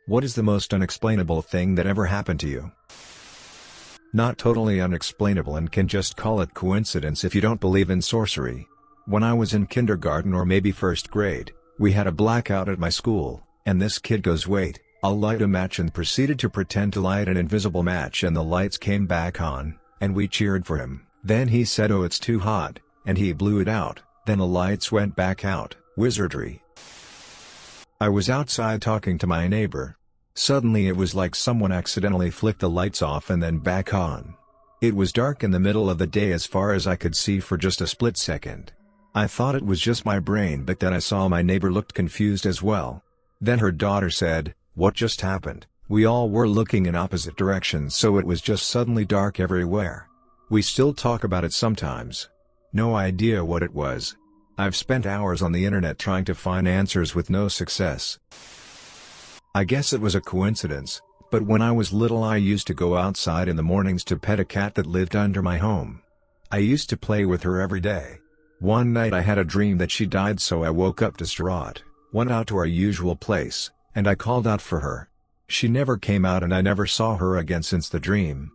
What is the most unexplainable thing that ever happened to you? Not totally unexplainable and can just call it coincidence if you don't believe in sorcery. When I was in kindergarten or maybe first grade, we had a blackout at my school, and this kid goes, "Wait, I'll light a match," and proceeded to pretend to light an invisible match, and the lights came back on, and we cheered for him. Then he said, "Oh, it's too hot," and he blew it out, then the lights went back out. Wizardry. I was outside talking to my neighbor. Suddenly it was like someone accidentally flicked the lights off and then back on. It was dark in the middle of the day as far as I could see for just a split second. I thought it was just my brain, but then I saw my neighbor looked confused as well. Then her daughter said, "What just happened?" We all were looking in opposite directions, so it was just suddenly dark everywhere. We still talk about it sometimes. No idea what it was. I've spent hours on the internet trying to find answers with no success. I guess it was a coincidence, but when I was little I used to go outside in the mornings to pet a cat that lived under my home. I used to play with her every day. One night I had a dream that she died, so I woke up distraught, went out to our usual place, and I called out for her. She never came out and I never saw her again since the dream.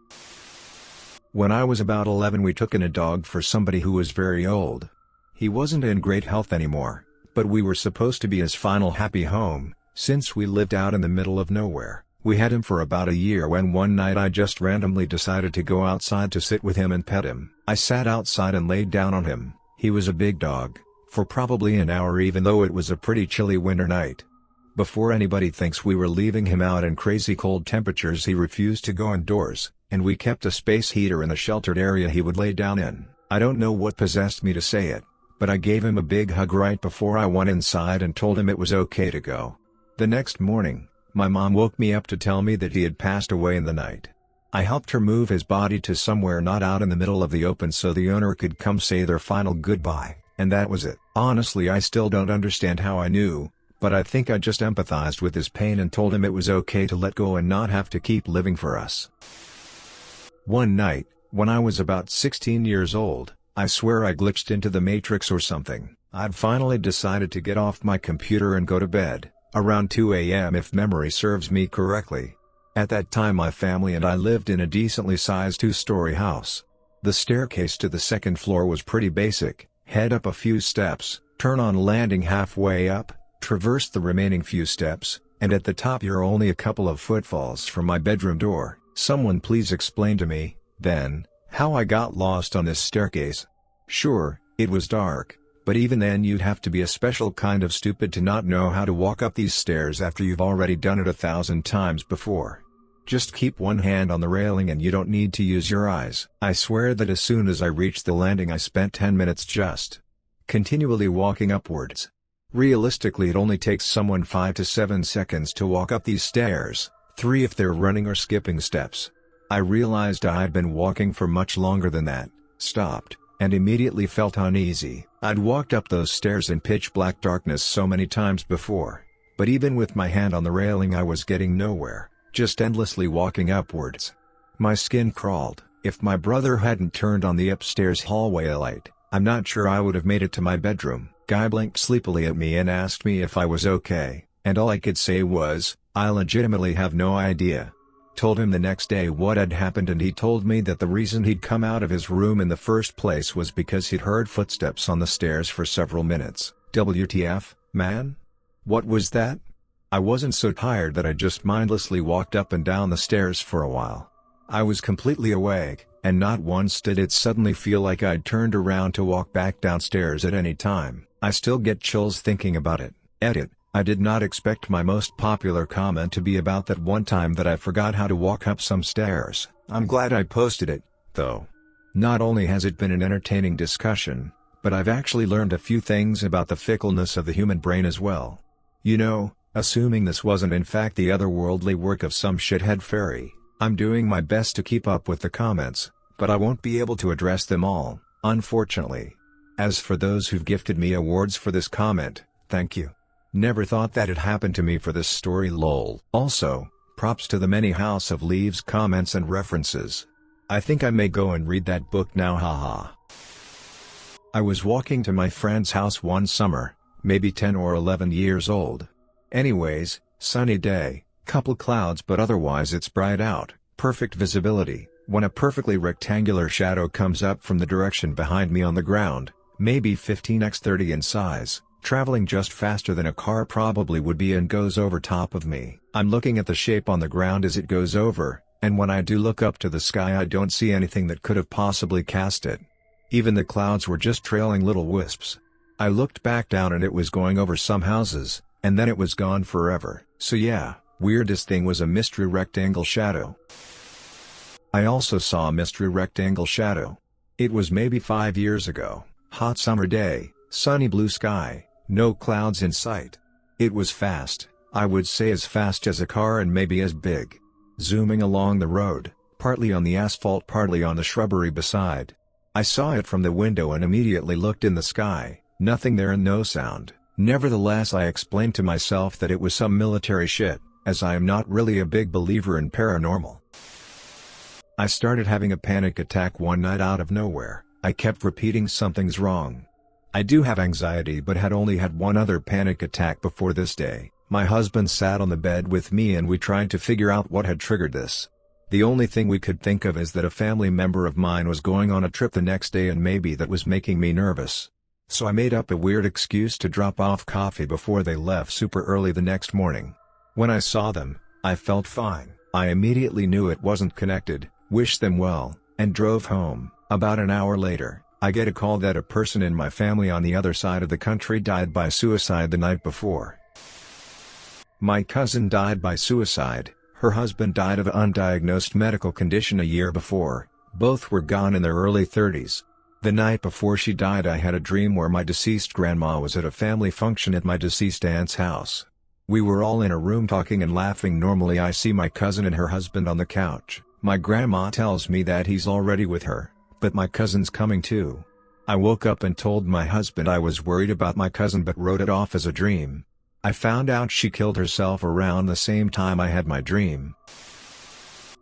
When I was about 11 we took in a dog for somebody who was very old. He wasn't in great health anymore, but we were supposed to be his final happy home, since we lived out in the middle of nowhere. We had him for about a year when one night I just randomly decided to go outside to sit with him and pet him. I sat outside and laid down on him. He was a big dog, for probably an hour even though it was a pretty chilly winter night. Before anybody thinks we were leaving him out in crazy cold temperatures, he refused to go indoors, and we kept a space heater in the sheltered area he would lay down in. I don't know what possessed me to say it, but I gave him a big hug right before I went inside and told him it was okay to go. The next morning, my mom woke me up to tell me that he had passed away in the night. I helped her move his body to somewhere not out in the middle of the open so the owner could come say their final goodbye, and that was it. Honestly, I still don't understand how I knew, but I think I just empathized with his pain and told him it was okay to let go and not have to keep living for us. One night, when I was about 16 years old, I swear I glitched into the Matrix or something. I'd finally decided to get off my computer and go to bed, around 2 a.m. if memory serves me correctly. At that time my family and I lived in a decently sized two-story house. The staircase to the second floor was pretty basic: head up a few steps, turn on landing halfway up, traverse the remaining few steps, and at the top you're only a couple of footfalls from my bedroom door. Someone please explain to me, then, how I got lost on this staircase. Sure, it was dark, but even then you'd have to be a special kind of stupid to not know how to walk up these stairs after you've already done it 1,000 times before. Just keep one hand on the railing and you don't need to use your eyes. I swear that as soon as I reached the landing I spent 10 minutes just continually walking upwards. Realistically it only takes someone 5 to 7 seconds to walk up these stairs, 3 if they're running or skipping steps. I realized I had been walking for much longer than that, stopped, and immediately felt uneasy. I'd walked up those stairs in pitch black darkness so many times before, but even with my hand on the railing I was getting nowhere, just endlessly walking upwards. My skin crawled. If my brother hadn't turned on the upstairs hallway light, I'm not sure I would have made it to my bedroom. Guy blinked sleepily at me and asked me if I was okay, and all I could say was, "I legitimately have no idea." Told him the next day what had happened and he told me that the reason he'd come out of his room in the first place was because he'd heard footsteps on the stairs for several minutes. WTF, man? What was that? I wasn't so tired that I just mindlessly walked up and down the stairs for a while. I was completely awake, and not once did it suddenly feel like I'd turned around to walk back downstairs at any time. I still get chills thinking about it. Edit. I did not expect my most popular comment to be about that one time that I forgot how to walk up some stairs. I'm glad I posted it, though. Not only has it been an entertaining discussion, but I've actually learned a few things about the fickleness of the human brain as well. You know, assuming this wasn't in fact the otherworldly work of some shithead fairy, I'm doing my best to keep up with the comments, but I won't be able to address them all, unfortunately. As for those who've gifted me awards for this comment, thank you. Never thought that'd happen to me for this story, lol. Also, props to the many House of Leaves comments and references. I think I may go and read that book now, haha. I was walking to my friend's house one summer, maybe 10 or 11 years old. Anyways, sunny day, Couple clouds, but otherwise it's bright out, perfect visibility, when a perfectly rectangular shadow comes up from the direction behind me on the ground, maybe 15x30 in size, traveling just faster than a car probably would be, and goes over top of me. I'm looking at the shape on the ground as it goes over, and when I do look up to the sky I don't see anything that could have possibly cast it. Even the clouds were just trailing little wisps. I looked back down and it was going over some houses, and then it was gone forever. So yeah, weirdest thing was a mystery rectangle shadow. I also saw a mystery rectangle shadow. It was maybe 5 years ago, hot summer day, sunny blue sky, no clouds in sight. It was fast, I would say as fast as a car and maybe as big. Zooming along the road, partly on the asphalt, partly on the shrubbery beside. I saw it from the window and immediately looked in the sky, nothing there and no sound. Nevertheless, I explained to myself that it was some military shit, as I am not really a big believer in paranormal. I started having a panic attack one night out of nowhere. I kept repeating something's wrong. I do have anxiety but had only had one other panic attack before this day. My husband sat on the bed with me and we tried to figure out what had triggered this. The only thing we could think of is that a family member of mine was going on a trip the next day and maybe that was making me nervous. So I made up a weird excuse to drop off coffee before they left super early the next morning. When I saw them, I felt fine. I immediately knew it wasn't connected, wished them well, and drove home. About an hour later, I get a call that a person in my family on the other side of the country died by suicide the night before. My cousin died by suicide, her husband died of an undiagnosed medical condition a year before, both were gone in their early 30s. The night before she died I had a dream where my deceased grandma was at a family function at my deceased aunt's house. We were all in a room talking and laughing normally. I see my cousin and her husband on the couch. My grandma tells me that he's already with her, but my cousin's coming too. I woke up and told my husband I was worried about my cousin but wrote it off as a dream. I found out she killed herself around the same time I had my dream.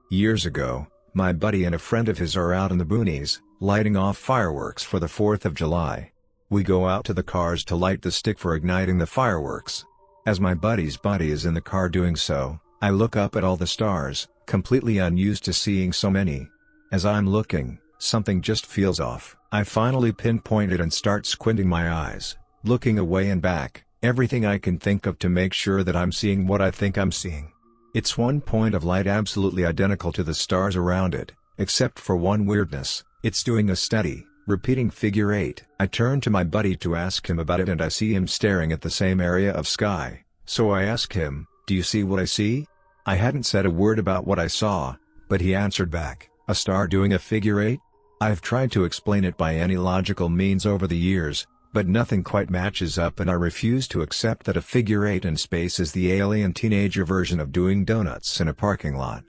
Years ago, my buddy and a friend of his are out in the boonies, lighting off fireworks for the 4th of July. We go out to the cars to light the stick for igniting the fireworks. As my buddy's buddy is in the car doing so, I look up at all the stars, completely unused to seeing so many. As I'm looking, something just feels off. I finally pinpoint it and start squinting my eyes, looking away and back. Everything I can think of to make sure that I'm seeing what I think I'm seeing. It's one point of light absolutely identical to the stars around it, except for one weirdness, it's doing a steady, repeating figure 8. I turn to my buddy to ask him about it and I see him staring at the same area of sky, so I ask him, "Do you see what I see?" I hadn't said a word about what I saw, but he answered back, "A star doing a figure 8? I've tried to explain it by any logical means over the years, but nothing quite matches up and I refuse to accept that a figure 8 in space is the alien teenager version of doing donuts in a parking lot."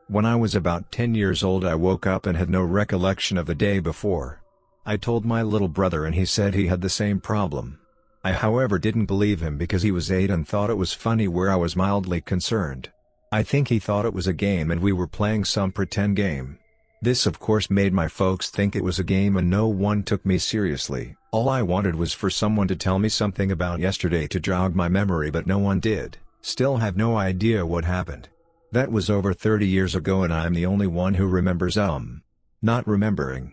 When I was about 10 years old I woke up and had no recollection of the day before. I told my little brother and he said he had the same problem. I however didn't believe him because he was 8 and thought it was funny where I was mildly concerned. I think he thought it was a game and we were playing some pretend game. This of course made my folks think it was a game and no one took me seriously. All I wanted was for someone to tell me something about yesterday to jog my memory but no one did. Still have no idea what happened. That was over 30 years ago and I'm the only one who remembers not remembering.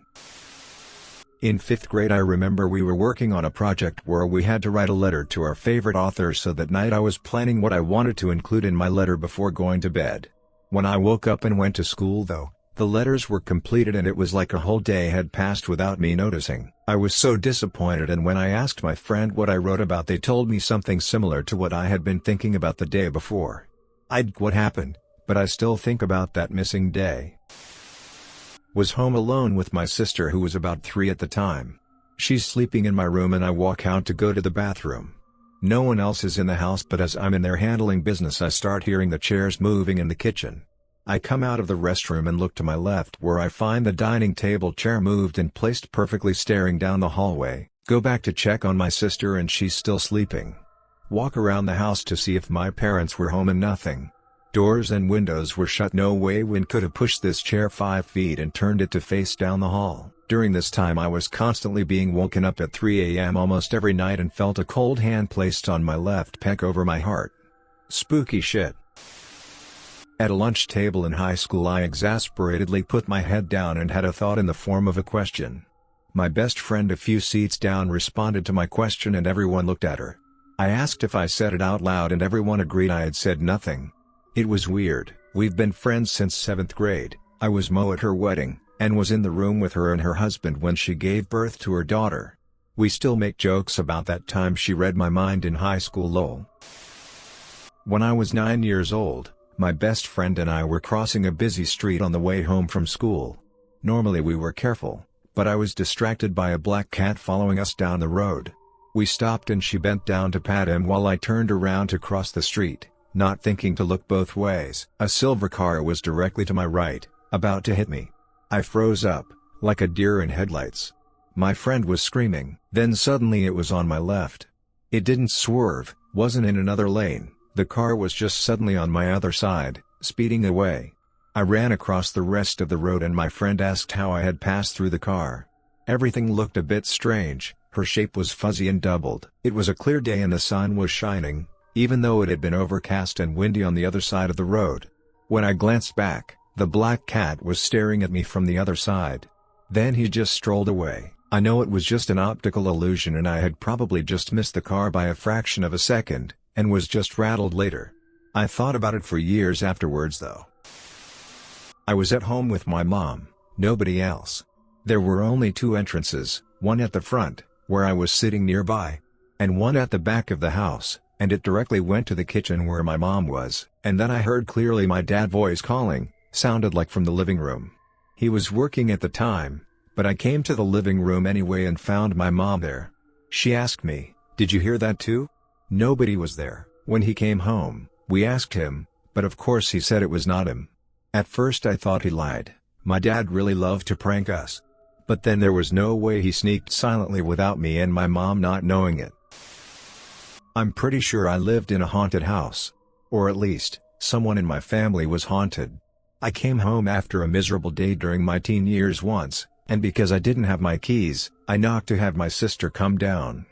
In 5th grade I remember we were working on a project where we had to write a letter to our favorite author, so that night I was planning what I wanted to include in my letter before going to bed. When I woke up and went to school though, the letters were completed and it was like a whole day had passed without me noticing. I was so disappointed, and when I asked my friend what I wrote about they told me something similar to what I had been thinking about the day before. What happened, but I still think about that missing day. Was home alone with my sister who was about 3 at the time. She's sleeping in my room and I walk out to go to the bathroom. No one else is in the house, but as I'm in there handling business I start hearing the chairs moving in the kitchen. I come out of the restroom and look to my left where I find the dining table chair moved and placed perfectly staring down the hallway. Go back to check on my sister and she's still sleeping. Walk around the house to see if my parents were home and nothing. Doors and windows were shut. No way wind could have pushed this chair 5 feet and turned it to face down the hall. During this time I was constantly being woken up at 3 a.m. almost every night and felt a cold hand placed on my left pec over my heart. Spooky shit. At a lunch table in high school, I exasperatedly put my head down and had a thought in the form of a question. My best friend a few seats down responded to my question and everyone looked at her. I asked if I said it out loud and everyone agreed I had said nothing. It was weird. We've been friends since 7th grade. I was Mo at her wedding, and was in the room with her and her husband when she gave birth to her daughter. We still make jokes about that time she read my mind in high school, lol. When I was 9 years old, my best friend and I were crossing a busy street on the way home from school. Normally we were careful, but I was distracted by a black cat following us down the road. We stopped and she bent down to pat him while I turned around to cross the street, not thinking to look both ways. A silver car was directly to my right, about to hit me. I froze up, like a deer in headlights. My friend was screaming. Then suddenly it was on my left. It didn't swerve, wasn't in another lane, the car was just suddenly on my other side, speeding away. I ran across the rest of the road and my friend asked how I had passed through the car. Everything looked a bit strange, her shape was fuzzy and doubled. It was a clear day and the sun was shining, even though it had been overcast and windy on the other side of the road. When I glanced back, the black cat was staring at me from the other side. Then he just strolled away. I know it was just an optical illusion and I had probably just missed the car by a fraction of a second, and was just rattled later. I thought about it for years afterwards though. I was at home with my mom, nobody else. There were only 2 entrances, one at the front, where I was sitting nearby, and one at the back of the house, and it directly went to the kitchen where my mom was. And then I heard clearly my dad's voice calling, sounded like from the living room. He was working at the time, but I came to the living room anyway and found my mom there. She asked me, "Did you hear that too?" Nobody was there. When he came home, we asked him, but of course he said it was not him. At first I thought he lied. My dad really loved to prank us. But then there was no way he sneaked silently without me and my mom not knowing it. I'm pretty sure I lived in a haunted house. Or at least, someone in my family was haunted. I came home after a miserable day during my teen years once, and because I didn't have my keys, I knocked to have my sister come down.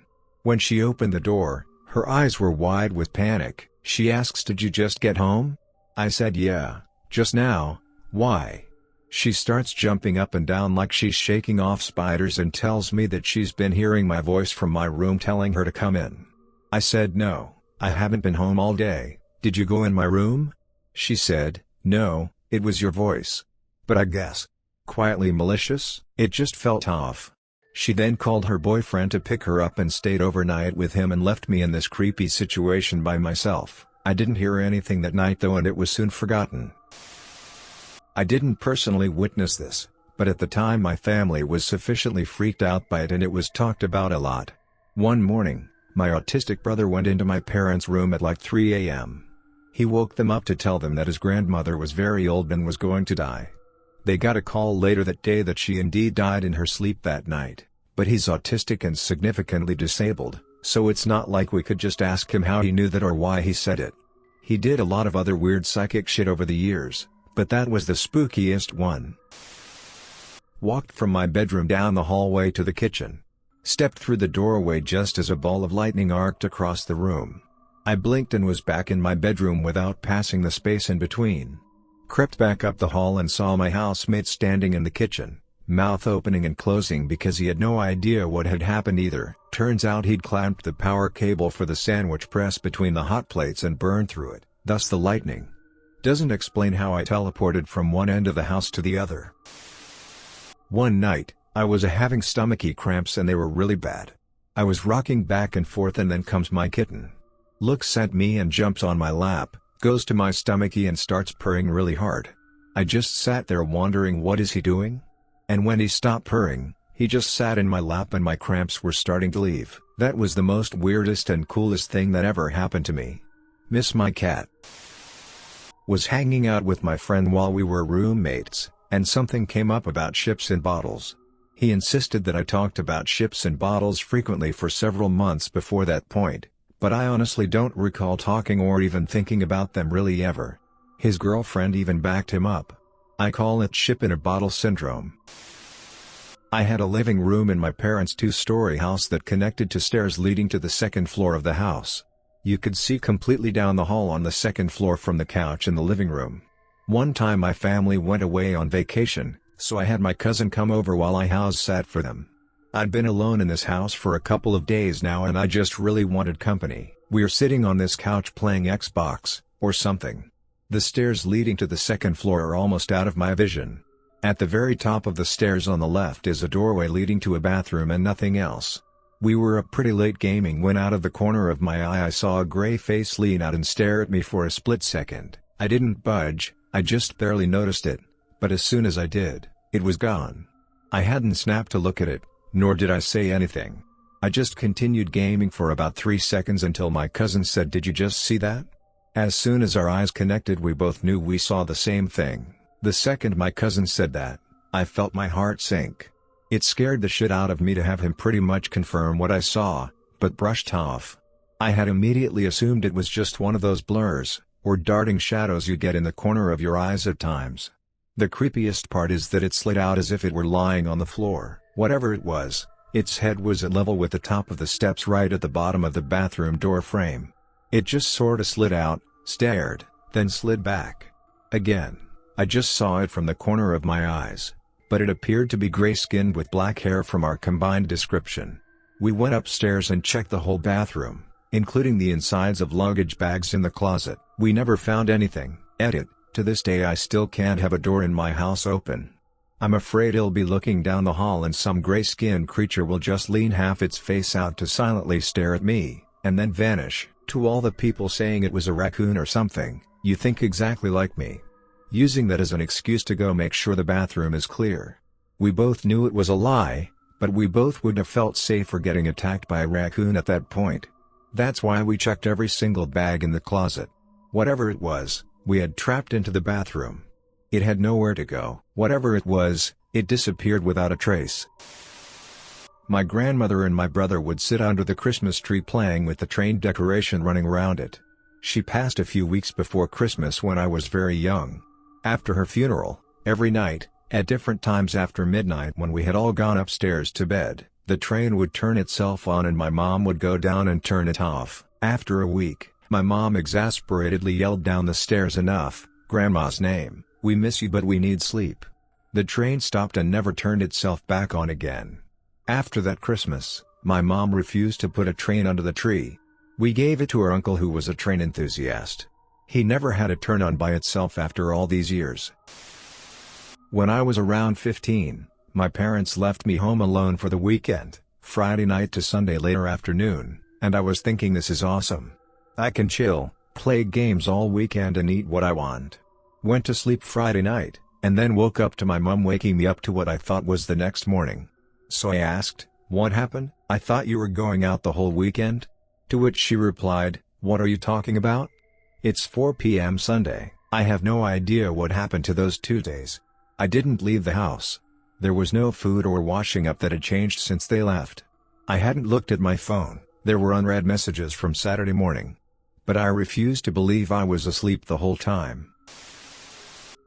When she opened the door, her eyes were wide with panic. She asks, "Did you just get home?" I said, "Yeah, just now, why?" She starts jumping up and down like she's shaking off spiders and tells me that she's been hearing my voice from my room telling her to come in. I said, "No, I haven't been home all day. Did you go in my room?" She said, "No, it was your voice." But I guess, quietly malicious, it just felt off. She then called her boyfriend to pick her up and stayed overnight with him and left me in this creepy situation by myself. I didn't hear anything that night though and it was soon forgotten. I didn't personally witness this, but at the time my family was sufficiently freaked out by it and it was talked about a lot. One morning, my autistic brother went into my parents' room at like 3 a.m. He woke them up to tell them that his grandmother was very old and was going to die. They got a call later that day that she indeed died in her sleep that night, but he's autistic and significantly disabled, so it's not like we could just ask him how he knew that or why he said it. He did a lot of other weird psychic shit over the years, but that was the spookiest one. Walked from my bedroom down the hallway to the kitchen. Stepped through the doorway just as a ball of lightning arced across the room. I blinked and was back in my bedroom without passing the space in between. Crept back up the hall and saw my housemate standing in the kitchen, mouth opening and closing because he had no idea what had happened either. Turns out he'd clamped the power cable for the sandwich press between the hot plates and burned through it, thus the lightning. Doesn't explain how I teleported from one end of the house to the other. One night, I was having stomachache cramps and they were really bad. I was rocking back and forth and then comes my kitten. Looks at me and jumps on my lap, goes to my stomachache and starts purring really hard. I just sat there wondering what is he doing? And when he stopped purring, he just sat in my lap and my cramps were starting to leave. That was the most weirdest and coolest thing that ever happened to me. Miss my cat. Was hanging out with my friend while we were roommates, and something came up about ships and bottles. He insisted that I talked about ships and bottles frequently for several months before that point, but I honestly don't recall talking or even thinking about them really ever. His girlfriend even backed him up. I call it ship in a bottle syndrome. I had a living room in my parents' 2-story house that connected to stairs leading to the second floor of the house. You could see completely down the hall on the second floor from the couch in the living room. One time my family went away on vacation, so I had my cousin come over while I house sat for them. I'd been alone in this house for a couple of days now and I just really wanted company. We're sitting on this couch playing Xbox, or something. The stairs leading to the second floor are almost out of my vision. At the very top of the stairs on the left is a doorway leading to a bathroom and nothing else. We were up pretty late gaming when out of the corner of my eye I saw a gray face lean out and stare at me for a split second. I didn't budge, I just barely noticed it, but as soon as I did, it was gone. I hadn't snapped to look at it, nor did I say anything. I just continued gaming for about 3 seconds until my cousin said, "Did you just see that?" As soon as our eyes connected we both knew we saw the same thing. The second my cousin said that, I felt my heart sink. It scared the shit out of me to have him pretty much confirm what I saw, but brushed off. I had immediately assumed it was just one of those blurs, or darting shadows you get in the corner of your eyes at times. The creepiest part is that it slid out as if it were lying on the floor. Whatever it was, its head was at level with the top of the steps right at the bottom of the bathroom door frame. It just sorta slid out, stared, then slid back. Again, I just saw it from the corner of my eyes, but it appeared to be gray-skinned with black hair from our combined description. We went upstairs and checked the whole bathroom, including the insides of luggage bags in the closet. We never found anything. Edit, to this day I still can't have a door in my house open. I'm afraid I'll be looking down the hall and some gray-skinned creature will just lean half its face out to silently stare at me, and then vanish. To all the people saying it was a raccoon or something, you think exactly like me. Using that as an excuse to go make sure the bathroom is clear. We both knew it was a lie, but we both wouldn't have felt safer getting attacked by a raccoon at that point. That's why we checked every single bag in the closet. Whatever it was, we had trapped into the bathroom. It had nowhere to go. Whatever it was, it disappeared without a trace. My grandmother and my brother would sit under the Christmas tree playing with the train decoration running around it. She passed a few weeks before Christmas when I was very young. After her funeral, every night, at different times after midnight when we had all gone upstairs to bed, the train would turn itself on and my mom would go down and turn it off. After a week, my mom exasperatedly yelled down the stairs, "Enough, Grandma's name, we miss you but we need sleep." The train stopped and never turned itself back on again. After that Christmas, my mom refused to put a train under the tree. We gave it to her uncle who was a train enthusiast. He never had it turn on by itself after all these years. When I was around 15, my parents left me home alone for the weekend, Friday night to Sunday later afternoon, and I was thinking, this is awesome. I can chill, play games all weekend and eat what I want. Went to sleep Friday night, and then woke up to my mom waking me up to what I thought was the next morning. So I asked, "What happened? I thought you were going out the whole weekend?" To which she replied, "What are you talking about? It's 4 p.m. Sunday, I have no idea what happened to those 2 days. I didn't leave the house. There was no food or washing up that had changed since they left. I hadn't looked at my phone, there were unread messages from Saturday morning. But I refused to believe I was asleep the whole time.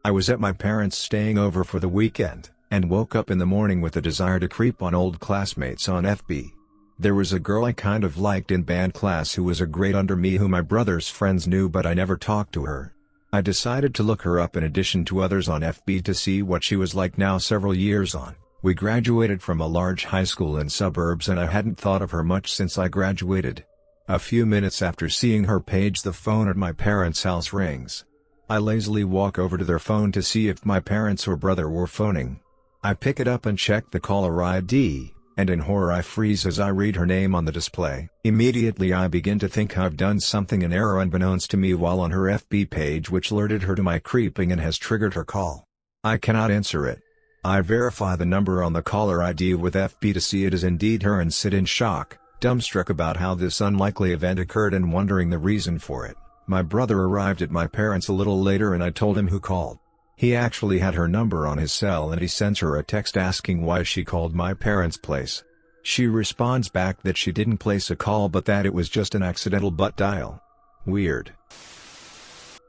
I was at my parents' staying over for the weekend, and woke up in the morning with a desire to creep on old classmates on FB. There was a girl I kind of liked in band class who was a grade under me who my brother's friends knew, but I never talked to her. I decided to look her up in addition to others on FB to see what she was like now several years on. We graduated from a large high school in suburbs and I hadn't thought of her much since I graduated. A few minutes after seeing her page, the phone at my parents' house rings. I lazily walk over to their phone to see if my parents or brother were phoning. I pick it up and check the caller ID, and in horror I freeze as I read her name on the display. Immediately I begin to think I've done something in error unbeknownst to me while on her FB page, which alerted her to my creeping and has triggered her call. I cannot answer it. I verify the number on the caller ID with FB to see it is indeed her and sit in shock, dumbstruck about how this unlikely event occurred and wondering the reason for it. My brother arrived at my parents a little later and I told him who called. He actually had her number on his cell and he sends her a text asking why she called my parents' place. She responds back that she didn't place a call but that it was just an accidental butt dial. Weird.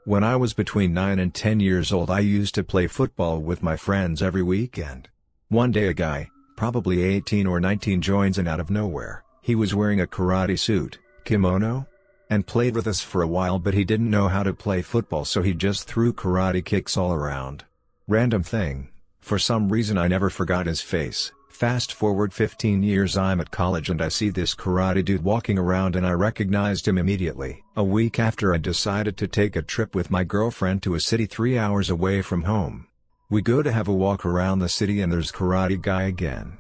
When I was between 9 and 10 years old, I used to play football with my friends every weekend. One day a guy, probably 18 or 19, joins in out of nowhere. He was wearing a karate suit, kimono, and played with us for a while, but he didn't know how to play football, so he just threw karate kicks all around. Random thing, for some reason I never forgot his face. Fast forward 15 years, I'm at college and I see this karate dude walking around and I recognized him immediately. A week after, I decided to take a trip with my girlfriend to a city 3 hours away from home. We go to have a walk around the city and there's karate guy again.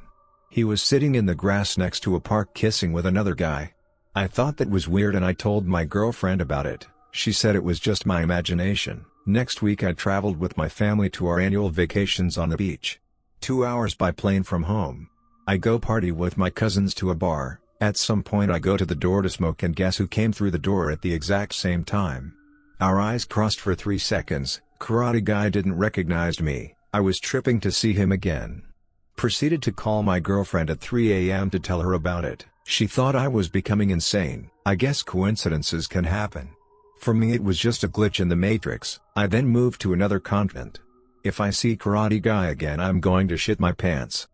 He was sitting in the grass next to a park kissing with another guy. I thought that was weird and I told my girlfriend about it. She said it was just my imagination. Next week I traveled with my family to our annual vacations on the beach. 2 hours by plane from home. I go party with my cousins to a bar. At some point I go to the door to smoke, and guess who came through the door at the exact same time? Our eyes crossed for 3 seconds. Karate guy didn't recognize me. I was tripping to see him again. Proceeded to call my girlfriend at 3 a.m. to tell her about it. She thought I was becoming insane. I guess coincidences can happen. For me it was just a glitch in the matrix. I then moved to another continent. If I see karate guy again, I'm going to shit my pants.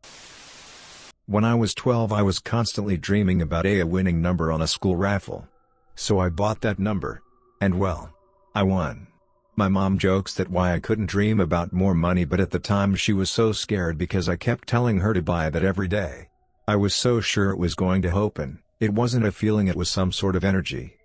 When I was 12 I was constantly dreaming about a winning number on a school raffle. So I bought that number. And well, I won. My mom jokes that why I couldn't dream about more money, but at the time she was so scared because I kept telling her to buy that every day. I was so sure it was going to open. It wasn't a feeling, it was some sort of energy.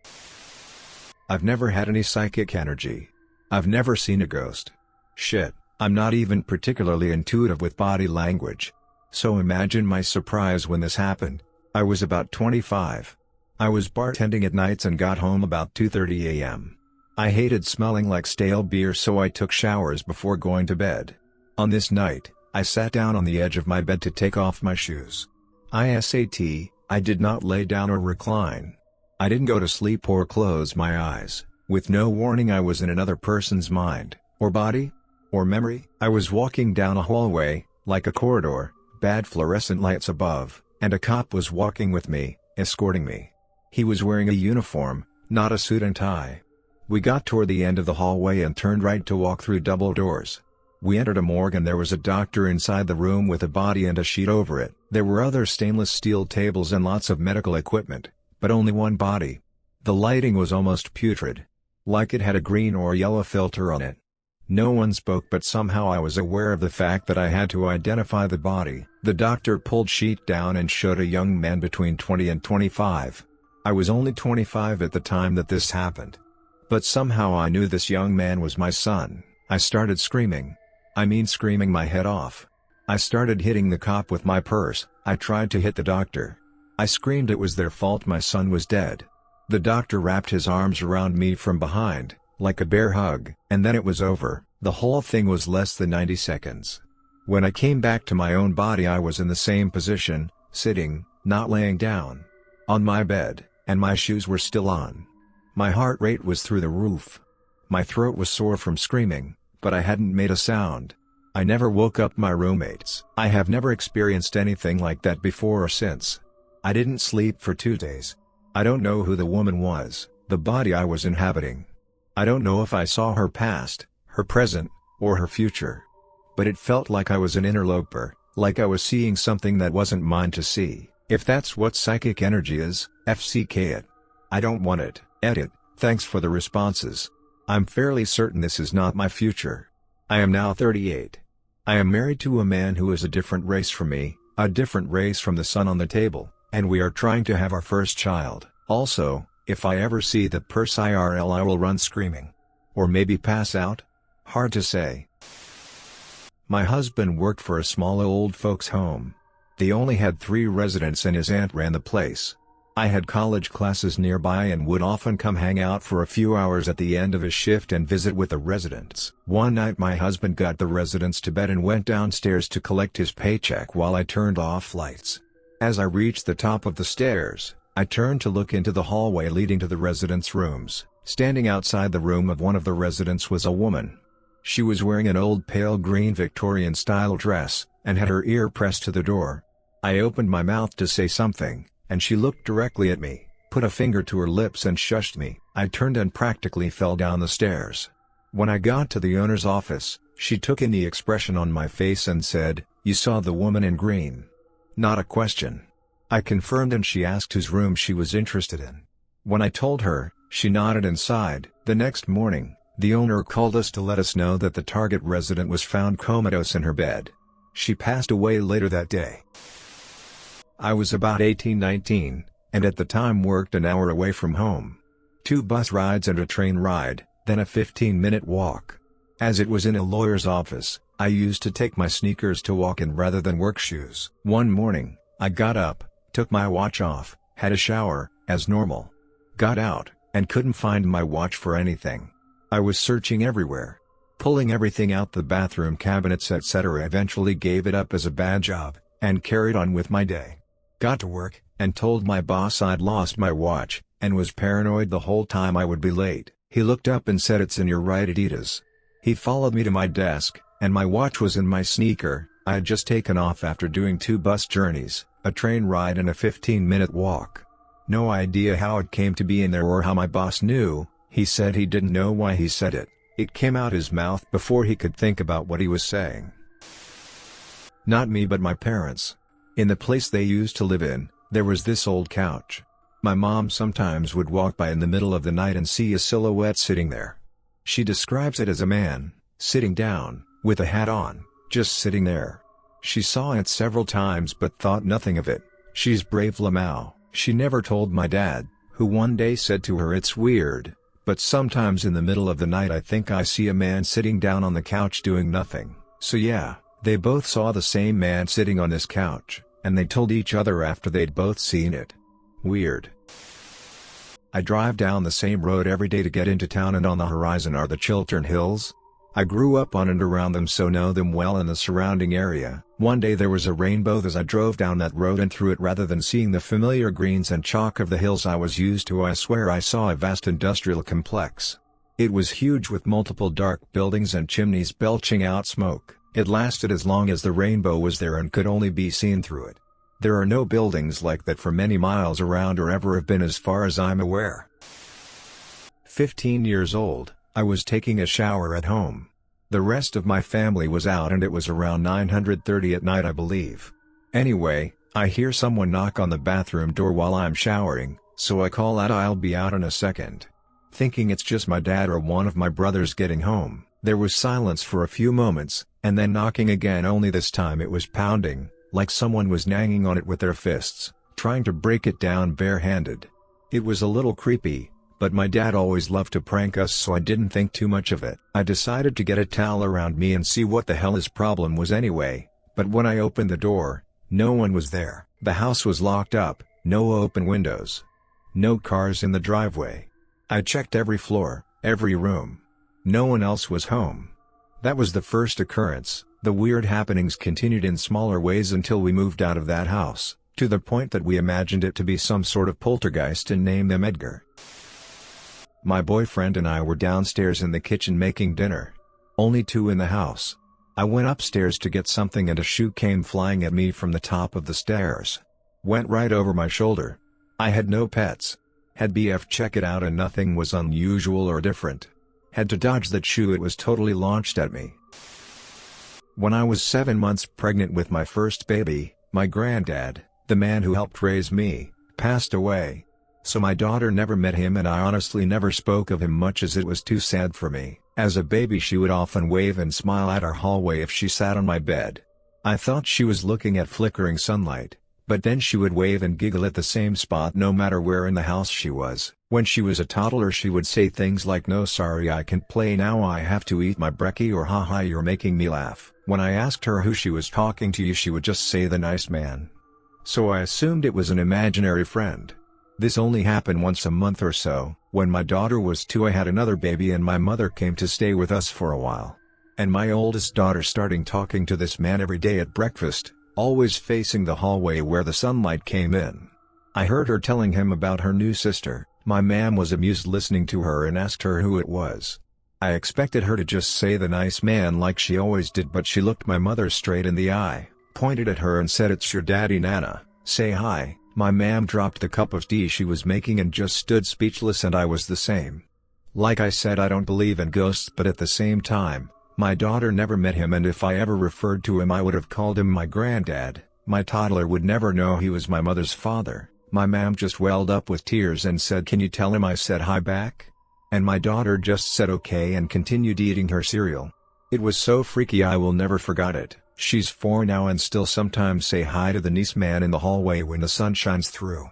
I've never had any psychic energy. I've never seen a ghost. Shit, I'm not even particularly intuitive with body language. So imagine my surprise when this happened. I was about 25. I was bartending at nights and got home about 2:30 a.m. I hated smelling like stale beer, so I took showers before going to bed. On this night, I sat down on the edge of my bed to take off my shoes. I did not lay down or recline. I didn't go to sleep or close my eyes. With no warning, I was in another person's mind, or body, or memory. I was walking down a hallway, like a corridor, bad fluorescent lights above, and a cop was walking with me, escorting me. He was wearing a uniform, not a suit and tie. We got toward the end of the hallway and turned right to walk through double doors. We entered a morgue and there was a doctor inside the room with a body and a sheet over it. There were other stainless steel tables and lots of medical equipment, but only one body. The lighting was almost putrid. Like it had a green or yellow filter on it. No one spoke, but somehow I was aware of the fact that I had to identify the body. The doctor pulled sheet down and showed a young man between 20 and 25. I was only 25 at the time that this happened. But somehow I knew this young man was my son. I started screaming. I mean screaming my head off. I started hitting the cop with my purse. I tried to hit the doctor. I screamed it was their fault my son was dead. The doctor wrapped his arms around me from behind, like a bear hug, and then it was over. The whole thing was less than 90 seconds. When I came back to my own body, I was in the same position, sitting, not laying down, on my bed, and my shoes were still on. My heart rate was through the roof. My throat was sore from screaming, but I hadn't made a sound. I never woke up my roommates. I have never experienced anything like that before or since. I didn't sleep for 2 days. I don't know who the woman was, the body I was inhabiting. I don't know if I saw her past, her present, or her future. But it felt like I was an interloper, like I was seeing something that wasn't mine to see. If that's what psychic energy is, FCK it. I don't want it. Edit. Thanks for the responses. I'm fairly certain this is not my future. I am now 38. I am married to a man who is a different race from me, a different race from the sun on the table, and we are trying to have our first child. Also, if I ever see the purse IRL, I will run screaming. Or maybe pass out? Hard to say. My husband worked for a small old folks home. They only had 3 residents and his aunt ran the place. I had college classes nearby and would often come hang out for a few hours at the end of his shift and visit with the residents. One night my husband got the residents to bed and went downstairs to collect his paycheck while I turned off lights. As I reached the top of the stairs, I turned to look into the hallway leading to the residents' rooms. Standing outside the room of one of the residents was a woman. She was wearing an old pale green Victorian-style dress, and had her ear pressed to the door. I opened my mouth to say something, and she looked directly at me, put a finger to her lips and shushed me. I turned and practically fell down the stairs. When I got to the owner's office, she took in the expression on my face and said, "You saw the woman in green?" Not a question. I confirmed and she asked whose room she was interested in. When I told her, She nodded and sighed. The next morning, the owner called us to let us know that the target resident was found comatose in her bed. She passed away later that day. I was about 18-19, and at the time worked an hour away from home. 2 bus rides and a train ride, then a 15-minute walk. As it was in a lawyer's office, I used to take my sneakers to walk in rather than work shoes. One morning, I got up, took my watch off, had a shower, as normal. Got out, and couldn't find my watch for anything. I was searching everywhere. Pulling everything out the bathroom cabinets etc. Eventually gave it up as a bad job, and carried on with my day. Got to work, and told my boss I'd lost my watch, and was paranoid the whole time I would be late. He looked up and said, "It's in your right Adidas." He followed me to my desk, and my watch was in my sneaker. I had just taken off after doing 2 bus journeys, a train ride and a 15-minute walk. No idea how it came to be in there or how my boss knew. He said he didn't know why he said it. It came out his mouth before he could think about what he was saying. Not me but my parents. In the place they used to live in, there was this old couch. My mom sometimes would walk by in the middle of the night and see a silhouette sitting there. She describes it as a man, sitting down, with a hat on, just sitting there. She saw it several times but thought nothing of it. She's brave Lamau. She never told my dad, who one day said to her, "It's weird, but sometimes in the middle of the night I think I see a man sitting down on the couch doing nothing." So yeah, they both saw the same man sitting on this couch, and they told each other after they'd both seen it. Weird. I drive down the same road every day to get into town, and on the horizon are the Chiltern Hills. I grew up on and around them, so know them well in the surrounding area. One day there was a rainbow as I drove down that road, and through it, rather than seeing the familiar greens and chalk of the hills I was used to, I swear I saw a vast industrial complex. It was huge, with multiple dark buildings and chimneys belching out smoke. It lasted as long as the rainbow was there and could only be seen through it. There are no buildings like that for many miles around, or ever have been as far as I'm aware. 15 years old, I was taking a shower at home. The rest of my family was out, and it was around 9:30 at night, I believe. Anyway, I hear someone knock on the bathroom door while I'm showering, so I call out, "I'll be out in a second." Thinking it's just my dad or one of my brothers getting home. There was silence for a few moments, and then knocking again, only this time it was pounding, like someone was banging on it with their fists, trying to break it down barehanded. It was a little creepy, but my dad always loved to prank us, so I didn't think too much of it. I decided to get a towel around me and see what the hell his problem was anyway, but when I opened the door, no one was there. The house was locked up, no open windows. No cars in the driveway. I checked every floor, every room. No one else was home. That was the first occurrence. The weird happenings continued in smaller ways until we moved out of that house, to the point that we imagined it to be some sort of poltergeist and named them Edgar. My boyfriend and I were downstairs in the kitchen making dinner. Only 2 in the house. I went upstairs to get something and a shoe came flying at me from the top of the stairs. Went right over my shoulder. I had no pets. Had BF check it out and nothing was unusual or different. Had to dodge that shoe, it was totally launched at me. When I was 7 months pregnant with my first baby, my granddad, the man who helped raise me, passed away. So my daughter never met him, and I honestly never spoke of him much, as it was too sad for me. As a baby she would often wave and smile at our hallway if she sat on my bed. I thought she was looking at flickering sunlight, but then she would wave and giggle at the same spot no matter where in the house she was. When she was a toddler she would say things like, "No sorry, I can't play now, I have to eat my brekkie," or "Haha, you're making me laugh." When I asked her who she was talking to, she would just say, "The nice man." So I assumed it was an imaginary friend. This only happened once a month or so. When my daughter was 2 I had another baby and my mother came to stay with us for a while. And my oldest daughter started talking to this man every day at breakfast, always facing the hallway where the sunlight came in. I heard her telling him about her new sister. My mom was amused listening to her and asked her who it was. I expected her to just say "the nice man" like she always did, but she looked my mother straight in the eye, pointed at her and said, "It's your daddy, Nana, say hi." My mom dropped the cup of tea she was making and just stood speechless, and I was the same. Like I said, I don't believe in ghosts, but at the same time, my daughter never met him, and if I ever referred to him I would have called him my granddad. My toddler would never know he was my mother's father. My mom just welled up with tears and said, "Can you tell him I said hi back?" And my daughter just said okay and continued eating her cereal. It was so freaky, I will never forget it. She's 4 now and still sometimes say hi to the niece man in the hallway when the sun shines through.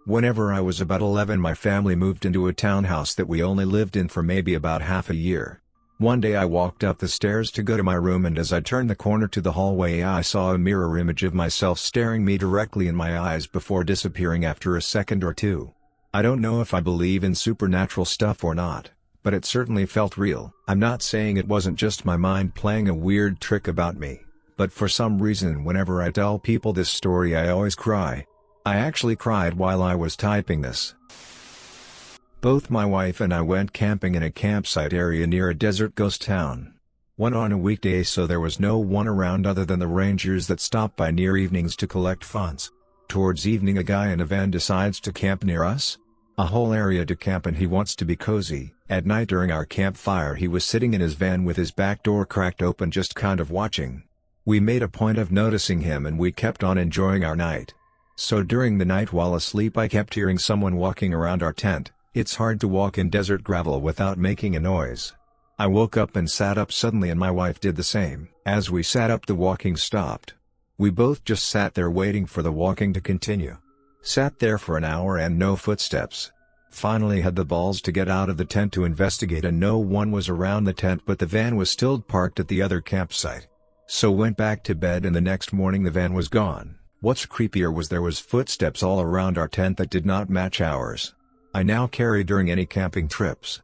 Whenever I was about 11, my family moved into a townhouse that we only lived in for maybe about half a year. One day I walked up the stairs to go to my room, and as I turned the corner to the hallway I saw a mirror image of myself staring me directly in my eyes before disappearing after a second or two. I don't know if I believe in supernatural stuff or not, but it certainly felt real. I'm not saying it wasn't just my mind playing a weird trick about me, but for some reason whenever I tell people this story I always cry. I actually cried while I was typing this. Both my wife and I went camping in a campsite area near a desert ghost town. Went on a weekday, so there was no one around other than the rangers that stopped by near evenings to collect funds. Towards evening a guy in a van decides to camp near us. A whole area to camp, and he wants to be cozy. At night during our campfire he was sitting in his van with his back door cracked open, just kind of watching. We made a point of noticing him and we kept on enjoying our night. So during the night while asleep I kept hearing someone walking around our tent. It's hard to walk in desert gravel without making a noise. I woke up and sat up suddenly, and my wife did the same. As we sat up the walking stopped. We both just sat there waiting for the walking to continue. Sat there for an hour and no footsteps. Finally had the balls to get out of the tent to investigate, and no one was around the tent, but the van was still parked at the other campsite. So went back to bed, and the next morning the van was gone. What's creepier was there was footsteps all around our tent that did not match ours. I now carry during any camping trips.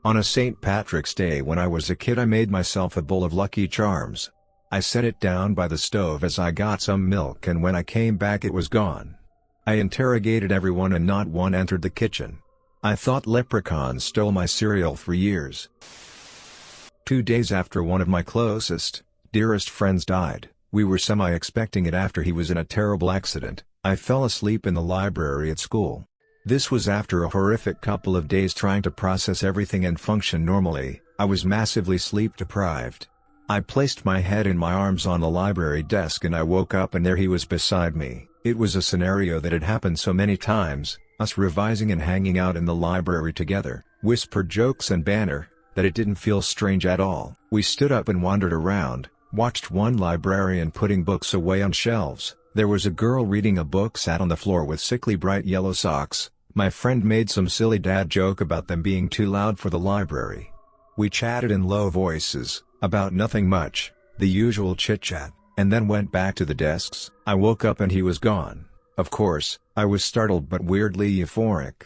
On a St. Patrick's Day when I was a kid I made myself a bowl of Lucky Charms. I set it down by the stove as I got some milk, and when I came back it was gone. I interrogated everyone and not one entered the kitchen. I thought leprechauns stole my cereal for years. 2 days after one of my closest, dearest friends died, we were semi-expecting it after he was in a terrible accident. I fell asleep in the library at school. This was after a horrific couple of days trying to process everything and function normally. I was massively sleep deprived. I placed my head in my arms on the library desk and I woke up and there he was beside me. It was a scenario that had happened so many times, us revising and hanging out in the library together, whispered jokes and banter, that it didn't feel strange at all. We stood up and wandered around, watched one librarian putting books away on shelves. There was a girl reading a book sat on the floor with sickly bright yellow socks. My friend made some silly dad joke about them being too loud for the library. We chatted in low voices, about nothing much, the usual chit-chat, and then went back to the desks. I woke up and he was gone. Of course, I was startled but weirdly euphoric.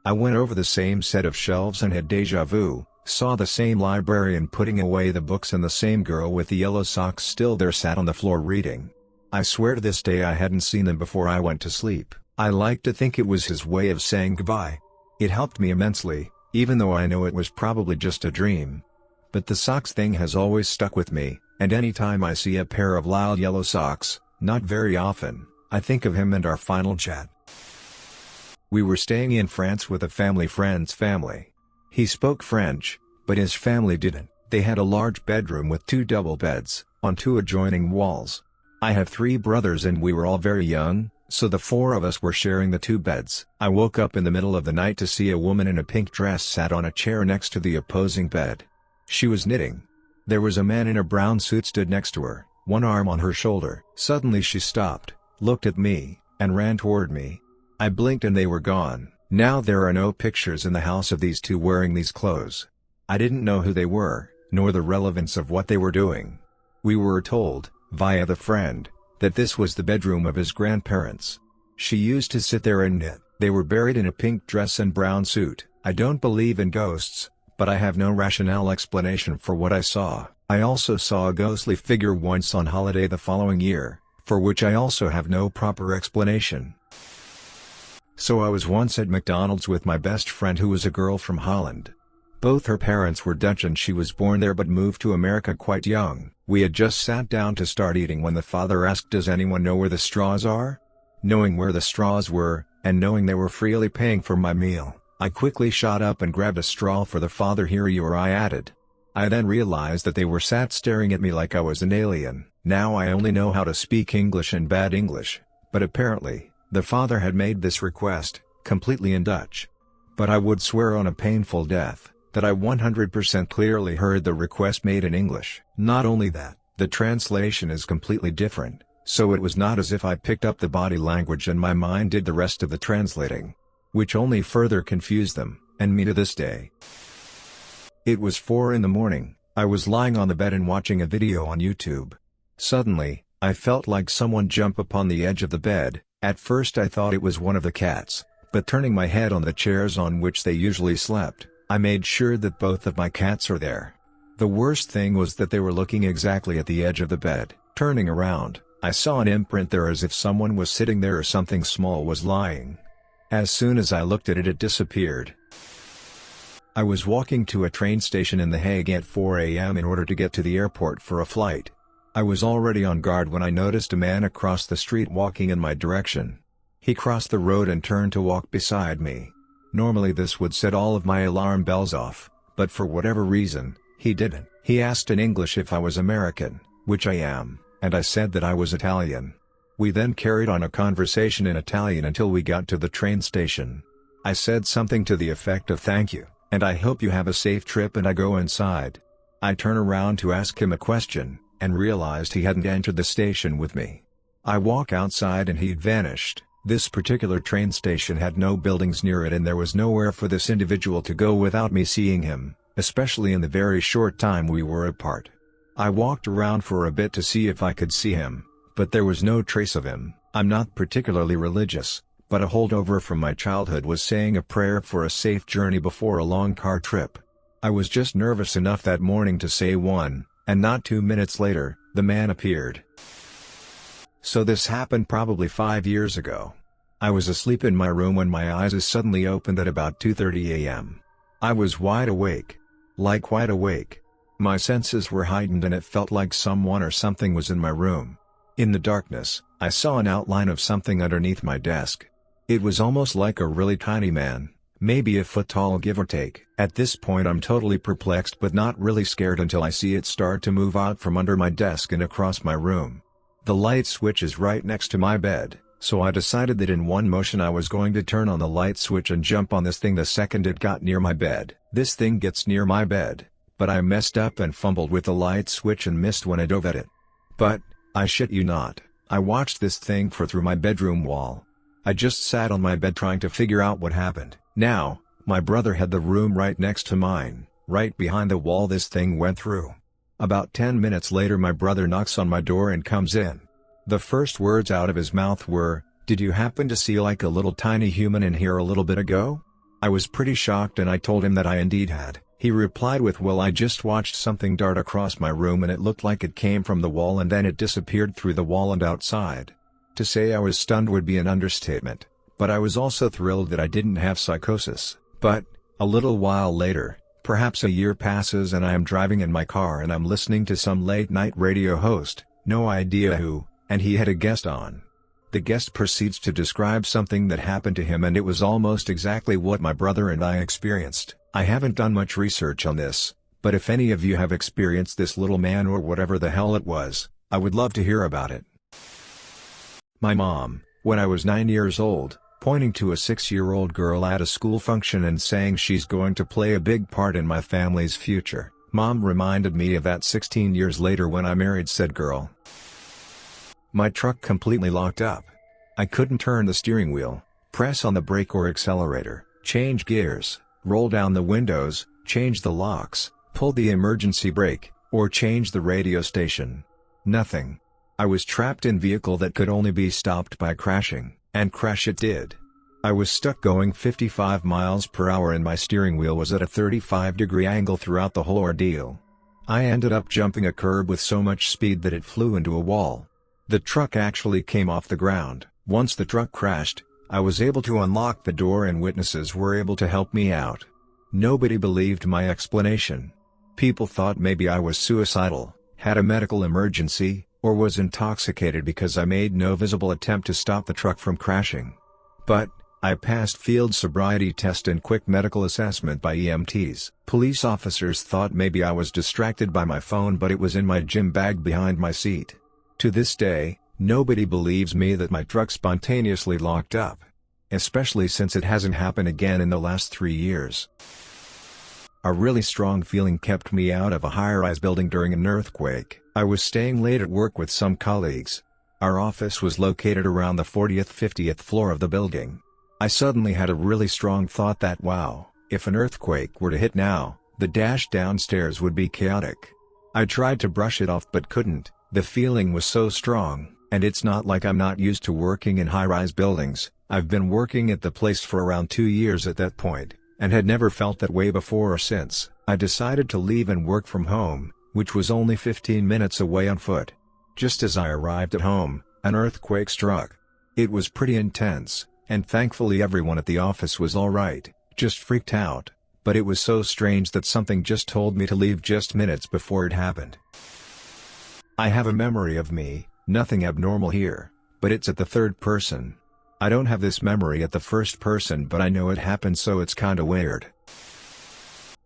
I went over the same set of shelves and had déjà vu, saw the same librarian putting away the books and the same girl with the yellow socks still there sat on the floor reading. I swear to this day I hadn't seen them before I went to sleep. I like to think it was his way of saying goodbye. It helped me immensely, even though I know it was probably just a dream. But the socks thing has always stuck with me, and anytime I see a pair of loud yellow socks, not very often, I think of him and our final chat. We were staying in France with a family friend's family. He spoke French, but his family didn't. They had a large bedroom with 2 double beds, on 2 adjoining walls. I have 3 brothers and we were all very young, so the 4 of us were sharing the 2 beds. I woke up in the middle of the night to see a woman in a pink dress sat on a chair next to the opposing bed. She was knitting. There was a man in a brown suit stood next to her, one arm on her shoulder. Suddenly she stopped, looked at me, and ran toward me. I blinked and they were gone. Now there are no pictures in the house of these 2 wearing these clothes. I didn't know who they were, nor the relevance of what they were doing. We were told, via the friend, that this was the bedroom of his grandparents. She used to sit there and knit. They were buried in a pink dress and brown suit. I don't believe in ghosts, but I have no rational explanation for what I saw. I also saw a ghostly figure once on holiday the following year, for which I also have no proper explanation. So I was once at McDonald's with my best friend who was a girl from Holland. Both her parents were Dutch and she was born there but moved to America quite young. We had just sat down to start eating when the father asked, "Does anyone know where the straws are?" Knowing where the straws were, and knowing they were freely paying for my meal, I quickly shot up and grabbed a straw for the father. "Here you are," I added. I then realized that they were sat staring at me like I was an alien. Now I only know how to speak English and bad English, But apparently, the father had made this request, completely in Dutch. But I would swear on a painful death, that I 100% clearly heard the request made in English. Not only that, the translation is completely different, so it was not as if I picked up the body language and my mind did the rest of the translating. Which only further confused them, and me to this day. It was 4 in the morning, I was lying on the bed and watching a video on YouTube. Suddenly, I felt like someone jump upon the edge of the bed. At first I thought it was one of the cats, but turning my head on the chairs on which they usually slept, I made sure that both of my cats are there. The worst thing was that they were looking exactly at the edge of the bed. Turning around, I saw an imprint there as if someone was sitting there or something small was lying. As soon as I looked at it, it disappeared. I was walking to a train station in The Hague at 4 a.m. in order to get to the airport for a flight. I was already on guard when I noticed a man across the street walking in my direction. He crossed the road and turned to walk beside me. Normally this would set all of my alarm bells off, but for whatever reason, he didn't. He asked in English if I was American, which I am, and I said that I was Italian. We then carried on a conversation in Italian until we got to the train station. I said something to the effect of "thank you, and I hope you have a safe trip," and I go inside. I turn around to ask him a question, and realized he hadn't entered the station with me. I walk outside and he'd vanished. This particular train station had no buildings near it and there was nowhere for this individual to go without me seeing him, especially in the very short time we were apart. I walked around for a bit to see if I could see him, but there was no trace of him. I'm not particularly religious, but a holdover from my childhood was saying a prayer for a safe journey before a long car trip. I was just nervous enough that morning to say one, and not 2 minutes later, the man appeared. So this happened probably 5 years ago. I was asleep in my room when my eyes suddenly opened at about 2:30 a.m. I was wide awake. Like wide awake. My senses were heightened and it felt like someone or something was in my room. In the darkness, I saw an outline of something underneath my desk. It was almost like a really tiny man, maybe a foot tall give or take. At this point I'm totally perplexed but not really scared until I see it start to move out from under my desk and across my room. The light switch is right next to my bed, so I decided that in one motion I was going to turn on the light switch and jump on this thing the second it got near my bed. This thing gets near my bed, but I messed up and fumbled with the light switch and missed when I dove at it. But, I shit you not, I watched this thing through my bedroom wall. I just sat on my bed trying to figure out what happened. Now, my brother had the room right next to mine, right behind the wall this thing went through. About 10 minutes later my brother knocks on my door and comes in. The first words out of his mouth were, "Did you happen to see like a little tiny human in here a little bit ago?" I was pretty shocked and I told him that I indeed had. He replied with, "Well, I just watched something dart across my room and it looked like it came from the wall and then it disappeared through the wall and outside." To say I was stunned would be an understatement, but I was also thrilled that I didn't have psychosis. But, a little while later, perhaps a year passes and I am driving in my car and I'm listening to some late night radio host, no idea who, and he had a guest on. The guest proceeds to describe something that happened to him and it was almost exactly what my brother and I experienced. I haven't done much research on this, but if any of you have experienced this little man or whatever the hell it was, I would love to hear about it. My mom, when I was 9 years old, pointing to a 6-year-old girl at a school function and saying she's going to play a big part in my family's future. Mom reminded me of that 16 years later when I married said girl. My truck completely locked up. I couldn't turn the steering wheel, press on the brake or accelerator, change gears, roll down the windows, change the locks, pull the emergency brake, or change the radio station. Nothing. I was trapped in a vehicle that could only be stopped by crashing, and crash it did. I was stuck going 55 miles per hour and my steering wheel was at a 35-degree angle throughout the whole ordeal. I ended up jumping a curb with so much speed that it flew into a wall. The truck actually came off the ground. Once the truck crashed, I was able to unlock the door and witnesses were able to help me out. Nobody believed my explanation. People thought maybe I was suicidal, had a medical emergency, or was intoxicated because I made no visible attempt to stop the truck from crashing. But, I passed field sobriety test and quick medical assessment by EMTs. Police officers thought maybe I was distracted by my phone but it was in my gym bag behind my seat. To this day, Nobody believes me that my truck spontaneously locked up. Especially since it hasn't happened again in the last 3 years. A really strong feeling kept me out of a high-rise building during an earthquake. I was staying late at work with some colleagues. Our office was located around the 40th, 50th floor of the building. I suddenly had a really strong thought that wow, if an earthquake were to hit now, the dash downstairs would be chaotic. I tried to brush it off but couldn't. The feeling was so strong, and it's not like I'm not used to working in high-rise buildings. I've been working at the place for around 2 years at that point, and had never felt that way before or since. I decided to leave and work from home, which was only 15 minutes away on foot. Just as I arrived at home, an earthquake struck. It was pretty intense, and thankfully everyone at the office was alright, just freaked out, but it was so strange that something just told me to leave just minutes before it happened. I have a memory of me, nothing abnormal here, but it's at the third person. I don't have this memory at the first person, but I know it happened, so it's kinda weird.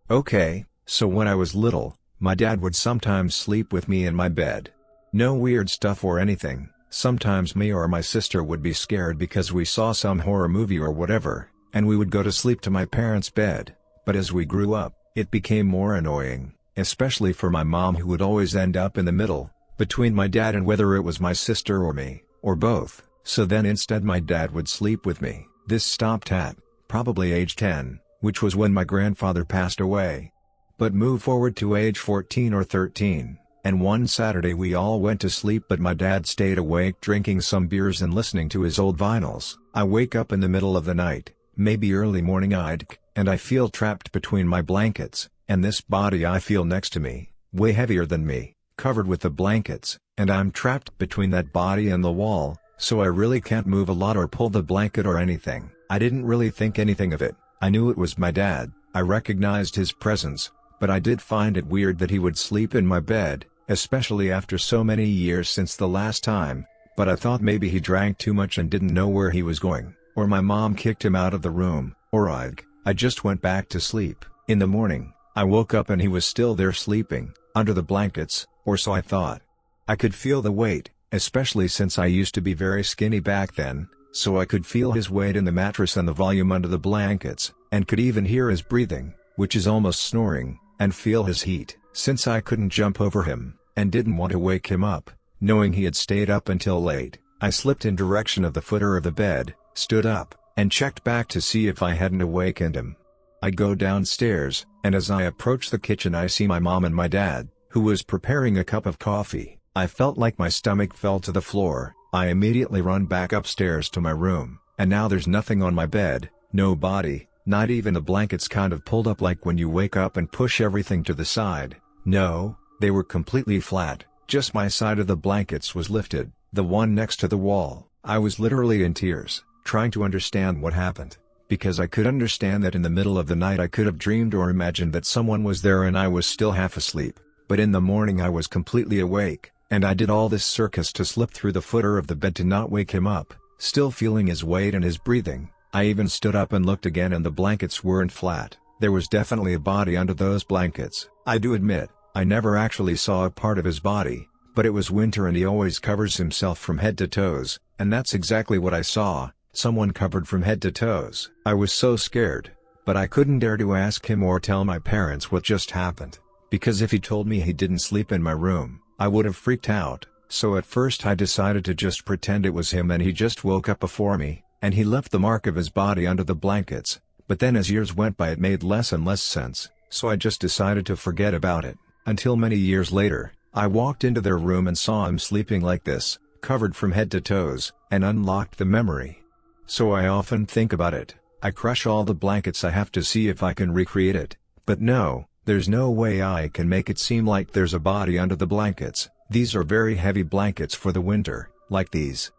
Okay, so when I was little, my dad would sometimes sleep with me in my bed. No weird stuff or anything. Sometimes me or my sister would be scared because we saw some horror movie or whatever, and we would go to sleep to my parents' bed. But as we grew up, it became more annoying, especially for my mom, who would always end up in the middle, between my dad and whether it was my sister or me, or both. So then instead my dad would sleep with me. This stopped at, probably age 10, which was when my grandfather passed away. But move forward to age 14 or 13, and one Saturday we all went to sleep but my dad stayed awake drinking some beers and listening to his old vinyls. I wake up in the middle of the night, maybe early morning and I feel trapped between my blankets, and this body I feel next to me, way heavier than me, covered with the blankets, and I'm trapped between that body and the wall. So I really can't move a lot or pull the blanket or anything. I didn't really think anything of it. I knew it was my dad, I recognized his presence, but I did find it weird that he would sleep in my bed, especially after so many years since the last time, but I thought maybe he drank too much and didn't know where he was going, or my mom kicked him out of the room, or I just went back to sleep. In the morning, I woke up and he was still there sleeping, under the blankets, or so I thought. I could feel the weight, especially since I used to be very skinny back then, so I could feel his weight in the mattress and the volume under the blankets, and could even hear his breathing, which is almost snoring, and feel his heat. Since I couldn't jump over him, and didn't want to wake him up, knowing he had stayed up until late, I slipped in direction of the footer of the bed, stood up, and checked back to see if I hadn't awakened him. I go downstairs, and as I approach the kitchen I see my mom and my dad, who was preparing a cup of coffee. I felt like my stomach fell to the floor. I immediately run back upstairs to my room, and now there's nothing on my bed, no body, not even the blankets kind of pulled up like when you wake up and push everything to the side. No, they were completely flat, just my side of the blankets was lifted, the one next to the wall. I was literally in tears, trying to understand what happened, because I could understand that in the middle of the night I could have dreamed or imagined that someone was there and I was still half asleep, but in the morning I was completely awake. And I did all this circus to slip through the footer of the bed to not wake him up, still feeling his weight and his breathing. I even stood up and looked again and the blankets weren't flat. There was definitely a body under those blankets. I do admit, I never actually saw a part of his body, but it was winter and he always covers himself from head to toes, and that's exactly what I saw, someone covered from head to toes. I was so scared, but I couldn't dare to ask him or tell my parents what just happened, because if he told me he didn't sleep in my room, I would have freaked out. So at first I decided to just pretend it was him and he just woke up before me, and he left the mark of his body under the blankets, but then as years went by it made less and less sense, so I just decided to forget about it, until many years later, I walked into their room and saw him sleeping like this, covered from head to toes, and unlocked the memory. So I often think about it, I crush all the blankets I have to see if I can recreate it, but no. There's no way I can make it seem like there's a body under the blankets. These are very heavy blankets for the winter, like these.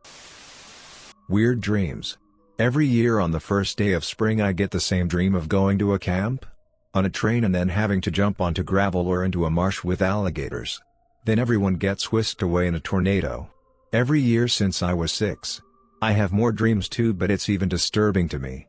Weird dreams. Every year on the first day of spring I get the same dream of going to a camp, on a train and then having to jump onto gravel or into a marsh with alligators. Then everyone gets whisked away in a tornado. Every year since I was 6. I have more dreams too, but it's even disturbing to me.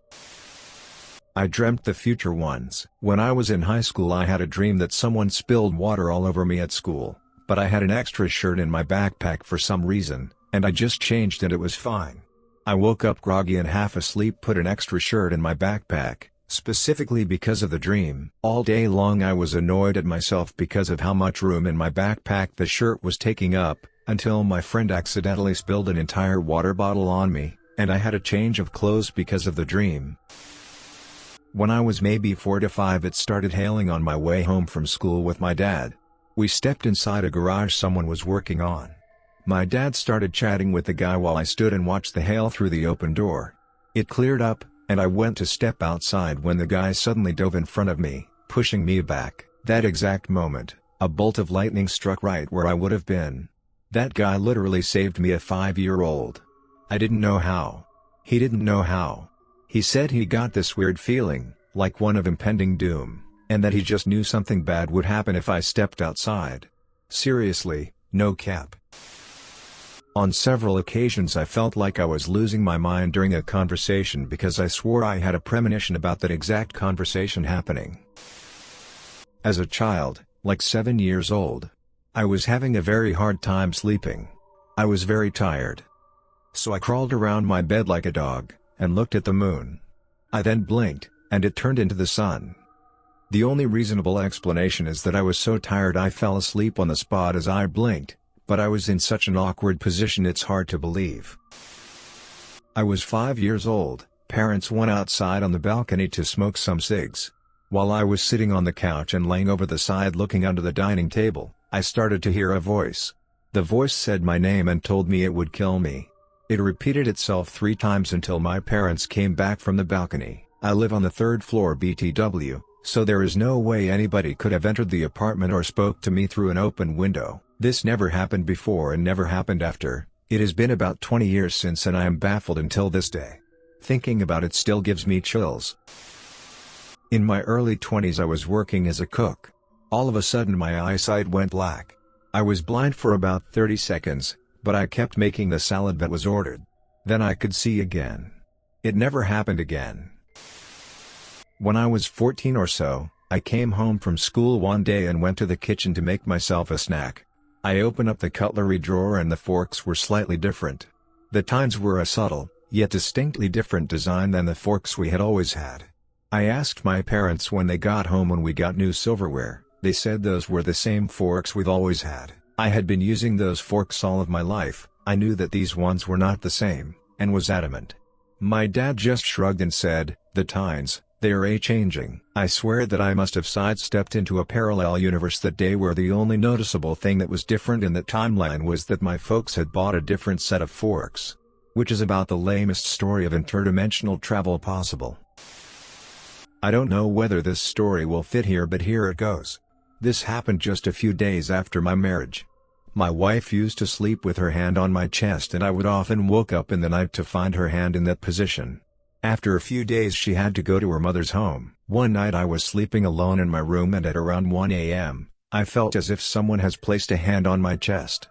I dreamt the future ones. When I was in high school I had a dream that someone spilled water all over me at school, but I had an extra shirt in my backpack for some reason, And I just changed and it was fine. I woke up groggy and half asleep, put an extra shirt in my backpack, specifically because of the dream. All day long I was annoyed at myself because of how much room in my backpack the shirt was taking up, until my friend accidentally spilled an entire water bottle on me, and I had a change of clothes because of the dream. When I was maybe 4 to 5, it started hailing on my way home from school with my dad. We stepped inside a garage someone was working on. My dad started chatting with the guy while I stood and watched the hail through the open door. It cleared up, and I went to step outside when the guy suddenly dove in front of me, pushing me back. That exact moment, a bolt of lightning struck right where I would have been. That guy literally saved me, a 5-year-old. I didn't know how. He didn't know how. He said he got this weird feeling, like one of impending doom, and that he just knew something bad would happen if I stepped outside. Seriously, no cap. On several occasions I felt like I was losing my mind during a conversation because I swore I had a premonition about that exact conversation happening. As a child, like 7 years old, I was having a very hard time sleeping. I was very tired. So I crawled around my bed like a dog, and looked at the moon. I then blinked, and it turned into the sun. The only reasonable explanation is that I was so tired I fell asleep on the spot as I blinked, but I was in such an awkward position it's hard to believe. I was 5 years old, parents went outside on the balcony to smoke some cigs. While I was sitting on the couch and laying over the side looking under the dining table, I started to hear a voice. The voice said my name and told me it would kill me. It repeated itself 3 times until my parents came back from the balcony. I live on the 3rd floor BTW, so there is no way anybody could have entered the apartment or spoke to me through an open window. This never happened before and never happened after. It has been about 20 years since and I am baffled until this day. Thinking about it still gives me chills. In my early 20s I was working as a cook. All of a sudden my eyesight went black. I was blind for about 30 seconds, but I kept making the salad that was ordered. Then I could see again. It never happened again. When I was 14 or so, I came home from school one day and went to the kitchen to make myself a snack. I opened up the cutlery drawer and the forks were slightly different. The tines were a subtle, yet distinctly different design than the forks we had always had. I asked my parents when they got home when we got new silverware. They said those were the same forks we've always had. I had been using those forks all of my life. I knew that these ones were not the same, and was adamant. My dad just shrugged and said, "The tines, they are a-changing." I swear that I must have sidestepped into a parallel universe that day where the only noticeable thing that was different in the timeline was that my folks had bought a different set of forks. Which is about the lamest story of interdimensional travel possible. I don't know whether this story will fit here, but here it goes. This happened just a few days after my marriage. My wife used to sleep with her hand on my chest and I would often woke up in the night to find her hand in that position. After a few days she had to go to her mother's home. One night I was sleeping alone in my room and at around 1 a.m., I felt as if someone has placed a hand on my chest.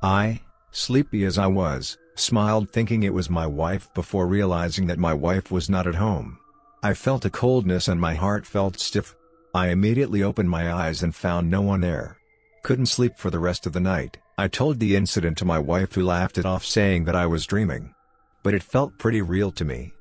I, sleepy as I was, smiled thinking it was my wife before realizing that my wife was not at home. I felt a coldness and my heart felt stiff. I immediately opened my eyes and found no one there. Couldn't sleep for the rest of the night. I told the incident to my wife who laughed it off saying that I was dreaming. But it felt pretty real to me.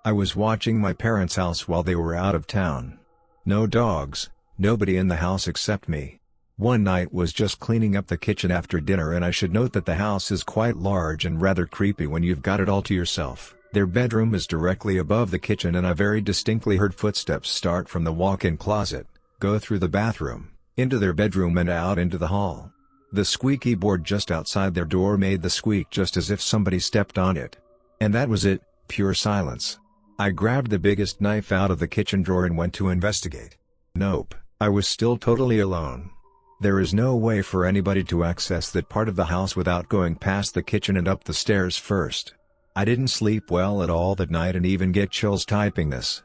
I was watching my parents' house while they were out of town. No dogs, nobody in the house except me. One night was just cleaning up the kitchen after dinner and I should note that the house is quite large and rather creepy when you've got it all to yourself. Their bedroom is directly above the kitchen and I very distinctly heard footsteps start from the walk-in closet, go through the bathroom, into their bedroom and out into the hall. The squeaky board just outside their door made the squeak just as if somebody stepped on it. And that was it, pure silence. I grabbed the biggest knife out of the kitchen drawer and went to investigate. Nope, I was still totally alone. There is no way for anybody to access that part of the house without going past the kitchen and up the stairs first. I didn't sleep well at all that night and even get chills typing this.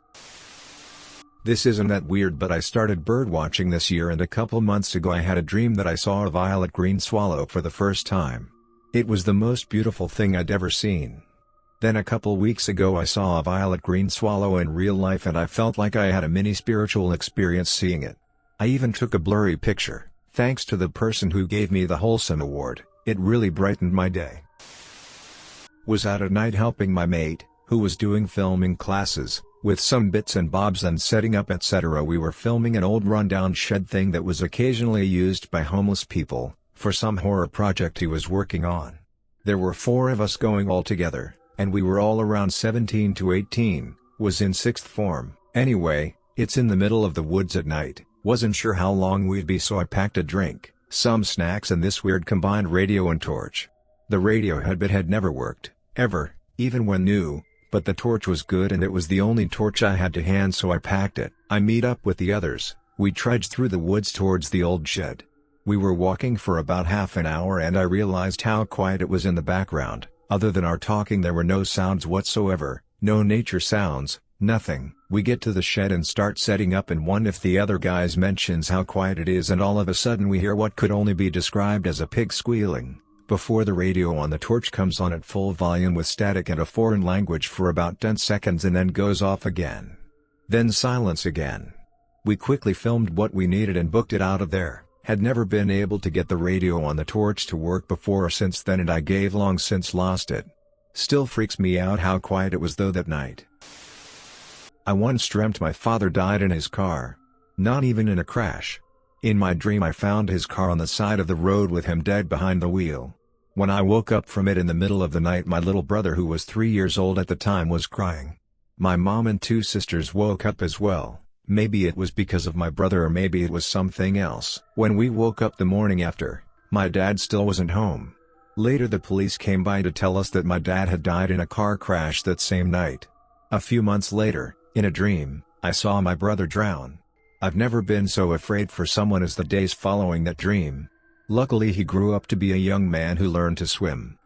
This isn't that weird, but I started birdwatching this year and a couple months ago I had a dream that I saw a violet green swallow for the first time. It was the most beautiful thing I'd ever seen. Then a couple weeks ago I saw a violet green swallow in real life and I felt like I had a mini spiritual experience seeing it. I even took a blurry picture, thanks to the person who gave me the Wholesome Award. It really brightened my day. Was out at night helping my mate, who was doing filming classes, with some bits and bobs and setting up etc. We were filming an old rundown shed thing that was occasionally used by homeless people, for some horror project he was working on. There were 4 of us going all together, and we were all around 17 to 18, was in 6th form. Anyway, it's in the middle of the woods at night, wasn't sure how long we'd be so I packed a drink, some snacks and this weird combined radio and torch. The radio headbit had never worked, ever, even when new, but the torch was good and it was the only torch I had to hand so I packed it. I meet up with the others, we trudged through the woods towards the old shed. We were walking for about half an hour and I realized how quiet it was in the background. Other than our talking there were no sounds whatsoever, no nature sounds, nothing. We get to the shed and start setting up and one of the other guys mentions how quiet it is and all of a sudden we hear what could only be described as a pig squealing, before the radio on the torch comes on at full volume with static and a foreign language for about 10 seconds and then goes off again. Then silence again. We quickly filmed what we needed and booked it out of there. Had never been able to get the radio on the torch to work before or since then and I gave long since lost it. Still freaks me out how quiet it was though that night. I once dreamt my father died in his car. Not even in a crash. In my dream I found his car on the side of the road with him dead behind the wheel. When I woke up from it in the middle of the night my little brother who was 3 years old at the time was crying. My mom and 2 sisters woke up as well. Maybe it was because of my brother or maybe it was something else. When we woke up the morning after, my dad still wasn't home. Later the police came by to tell us that my dad had died in a car crash that same night. A few months later, in a dream, I saw my brother drown. I've never been so afraid for someone as the days following that dream. Luckily he grew up to be a young man who learned to swim.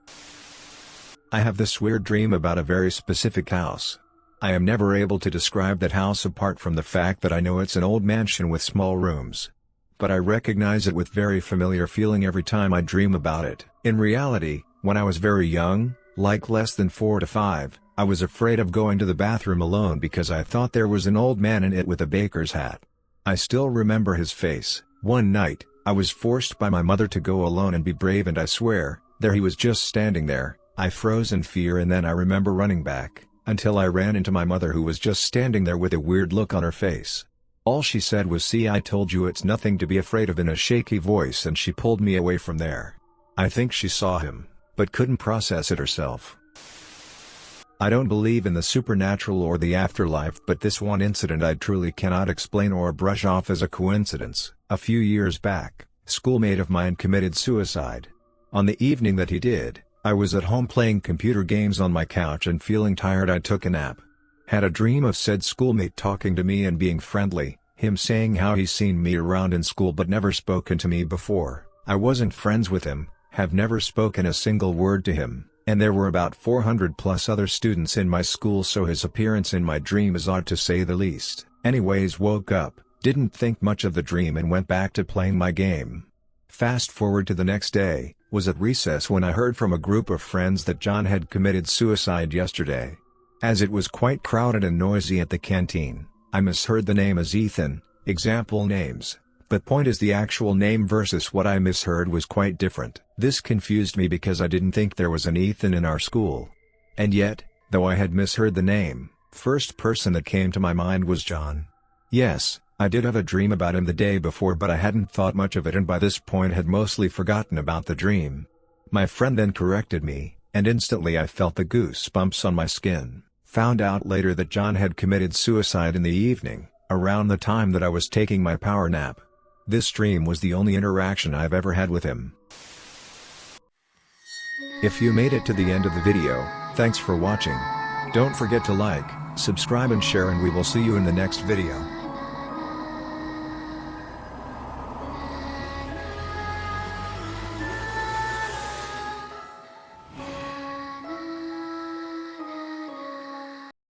I have this weird dream about a very specific house. I am never able to describe that house apart from the fact that I know it's an old mansion with small rooms. But I recognize it with very familiar feeling every time I dream about it. In reality, when I was very young, like less than 4 to 5, I was afraid of going to the bathroom alone because I thought there was an old man in it with a baker's hat. I still remember his face. One night, I was forced by my mother to go alone and be brave and I swear, there he was just standing there. I froze in fear and then I remember running back, until I ran into my mother who was just standing there with a weird look on her face. All she said was "See, I told you it's nothing to be afraid of" in a shaky voice and she pulled me away from there. I think she saw him, but couldn't process it herself. I don't believe in the supernatural or the afterlife but this one incident I truly cannot explain or brush off as a coincidence. A few years back, a schoolmate of mine committed suicide. On the evening that he did, I was at home playing computer games on my couch and feeling tired I took a nap. Had a dream of said schoolmate talking to me and being friendly, him saying how he's seen me around in school but never spoken to me before. I wasn't friends with him, have never spoken a single word to him, and there were about 400 plus other students in my school so his appearance in my dream is odd to say the least. Anyways, woke up, didn't think much of the dream and went back to playing my game. Fast forward to the next day, was at recess when I heard from a group of friends that John had committed suicide yesterday. As it was quite crowded and noisy at the canteen, I misheard the name as Ethan, example names, but point is the actual name versus what I misheard was quite different. This confused me because I didn't think there was an Ethan in our school. And yet, though I had misheard the name, first person that came to my mind was John. Yes, I did have a dream about him the day before but I hadn't thought much of it and by this point had mostly forgotten about the dream. My friend then corrected me, and instantly I felt the goosebumps on my skin. Found out later that John had committed suicide in the evening, around the time that I was taking my power nap. This dream was the only interaction I've ever had with him. If you made it to the end of the video, thanks for watching. Don't forget to like, subscribe and share and we will see you in the next video.